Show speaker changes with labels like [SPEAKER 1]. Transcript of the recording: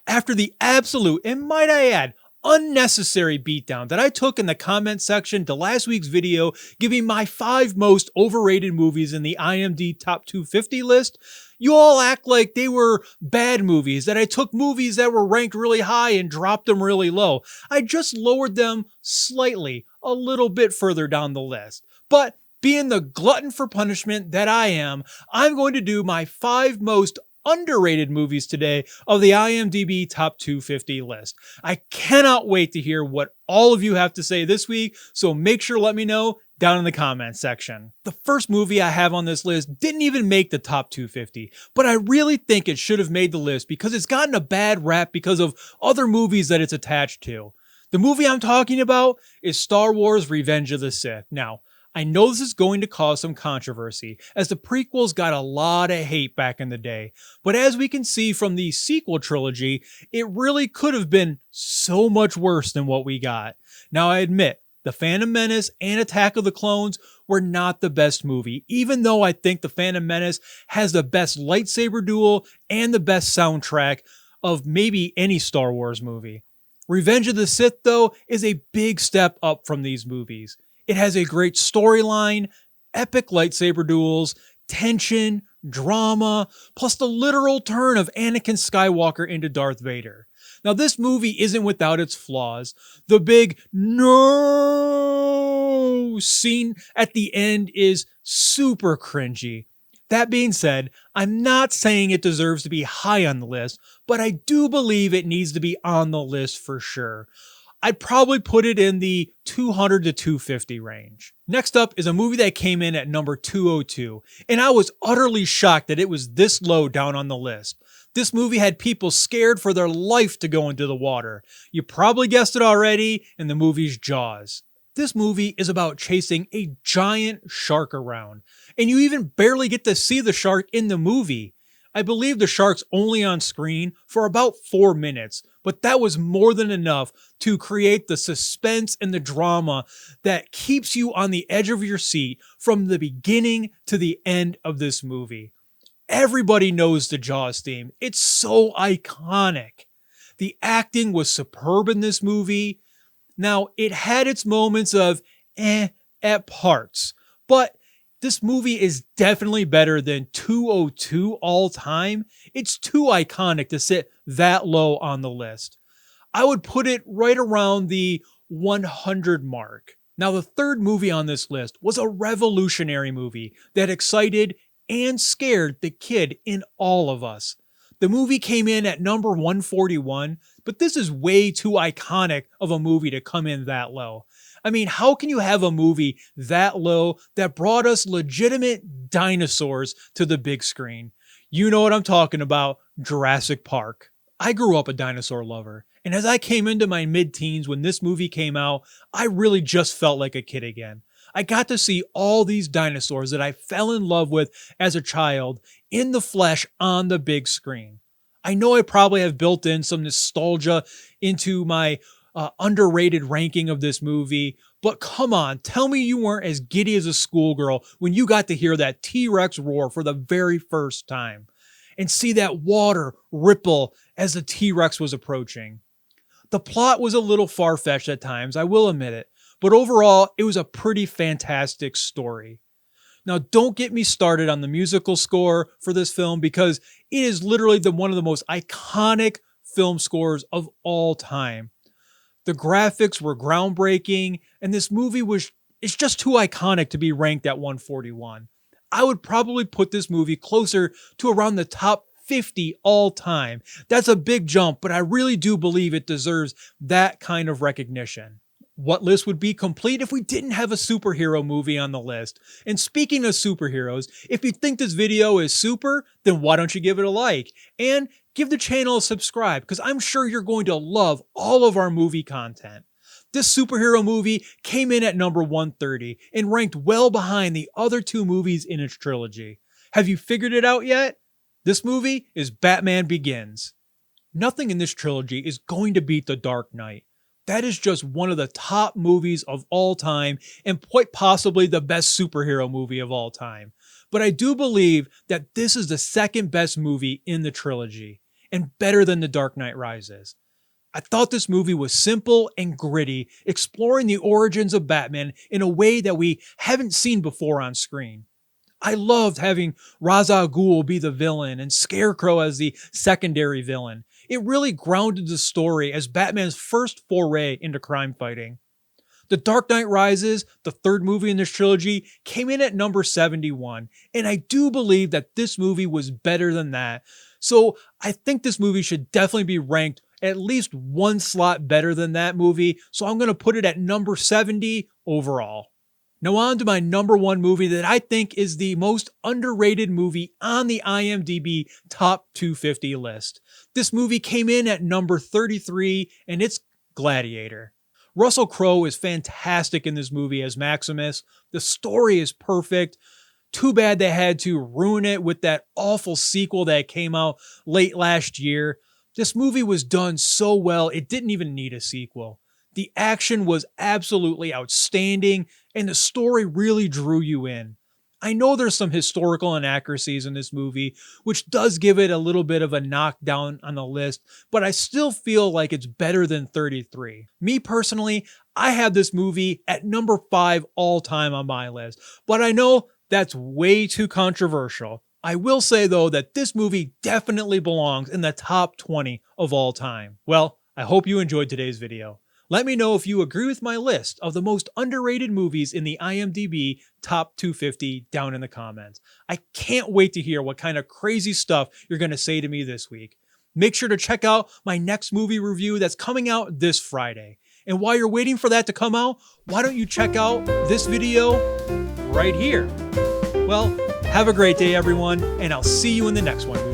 [SPEAKER 1] After the absolute, and might I add, unnecessary beatdown that I took in the comment section to last week's video giving my 5 most overrated movies in the IMDb Top 250 list, you all act like they were bad movies, that I took movies that were ranked really high and dropped them really low. I just lowered them slightly, a little bit further down the list. But being the glutton for punishment that I am, I'm going to do my 5 most underrated movies today of the IMDb Top 250 list. I cannot wait to hear what all of you have to say this week, so make sure to let me know down in the comments section. The first movie I have on this list didn't even make the top 250, but I really think it should have made the list because it's gotten a bad rap because of other movies that it's attached to. The movie I'm talking about is Star Wars Revenge of the Sith. Now, I know this is going to cause some controversy, as the prequels got a lot of hate back in the day, but as we can see from the sequel trilogy, it really could have been so much worse than what we got. Now I admit, The Phantom Menace and Attack of the Clones were not the best movie, even though I think The Phantom Menace has the best lightsaber duel and the best soundtrack of maybe any Star Wars movie. Revenge of the Sith, though, is a big step up from these movies. It has a great storyline, epic lightsaber duels, tension, drama, plus the literal turn of Anakin Skywalker into Darth Vader. Now, this movie isn't without its flaws. The big no scene at the end is super cringy. That being said, I'm not saying it deserves to be high on the list, but I do believe it needs to be on the list for sure. I'd probably put it in the 200 to 250 range. Next up is a movie that came in at number 202, and I was utterly shocked that it was this low down on the list. This movie had people scared for their life to go into the water. You probably guessed it already, and the movie's Jaws. This movie is about chasing a giant shark around, and you even barely get to see the shark in the movie. I believe the shark's only on screen for about 4 minutes, but that was more than enough to create the suspense and the drama that keeps you on the edge of your seat from the beginning to the end of this movie. Everybody knows the Jaws theme. It's so iconic. The acting was superb in this movie. Now, it had its moments of at parts, but this movie is definitely better than 202 all time. It's too iconic to sit that low on the list. I would put it right around the 100 mark. Now, the third movie on this list was a revolutionary movie that excited and scared the kid in all of us. The movie came in at number 141, but this is way too iconic of a movie to come in that low. I mean, how can you have a movie that low that brought us legitimate dinosaurs to the big screen? You know what I'm talking about, Jurassic Park. I grew up a dinosaur lover, and as I came into my mid-teens when this movie came out, I really just felt like a kid again. I got to see all these dinosaurs that I fell in love with as a child in the flesh on the big screen. I know I probably have built in some nostalgia into my underrated ranking of this movie, but come on, tell me you weren't as giddy as a schoolgirl when you got to hear that T-Rex roar for the very first time and see that water ripple as the T-Rex was approaching. The plot was a little far-fetched at times, I will admit it, but overall, it was a pretty fantastic story. Now, don't get me started on the musical score for this film because it is literally one of the most iconic film scores of all time. The graphics were groundbreaking, and this movie it's just too iconic to be ranked at 141. I would probably put this movie closer to around the top 50 all time. That's a big jump, but I really do believe it deserves that kind of recognition. What list would be complete if we didn't have a superhero movie on the list? And speaking of superheroes, if you think this video is super, then why don't you give it a like? And give the channel a subscribe, because I'm sure you're going to love all of our movie content. This superhero movie came in at number 130 and ranked well behind the other 2 movies in its trilogy. Have you figured it out yet? This movie is Batman Begins. Nothing in this trilogy is going to beat The Dark Knight. That is just one of the top movies of all time and quite possibly the best superhero movie of all time. But I do believe that this is the second best movie in the trilogy. and better than The Dark Knight Rises. I thought this movie was simple and gritty, exploring the origins of Batman in a way that we haven't seen before on screen. I loved having Ra's al Ghul be the villain and Scarecrow as the secondary villain. It really grounded the story as Batman's first foray into crime fighting. The Dark Knight Rises, the third movie in this trilogy, came in at number 71, and I do believe that this movie was better than that. So I think this movie should definitely be ranked at least one slot better than that movie, so I'm going to put it at number 70 overall. Now on to my number one movie that I think is the most underrated movie on the IMDB Top 250 list. This movie came in at number 33, and it's Gladiator. Russell Crowe is fantastic in this movie as Maximus. The story is perfect. Too bad they had to ruin it with that awful sequel that came out late last year. This movie was done so well, it didn't even need a sequel. The action was absolutely outstanding, and the story really drew you in. I know there's some historical inaccuracies in this movie, which does give it a little bit of a knockdown on the list, but I still feel like it's better than 33. Me personally, I have this movie at number 5 all time on my list, but I know that's way too controversial. I will say though that this movie definitely belongs in the top 20 of all time. Well, I hope you enjoyed today's video. Let me know if you agree with my list of the most underrated movies in the IMDb Top 250 down in the comments. I can't wait to hear what kind of crazy stuff you're going to say to me this week. Make sure to check out my next movie review that's coming out this Friday. And while you're waiting for that to come out, why don't you check out this video right here? Well, have a great day, everyone, and I'll see you in the next one.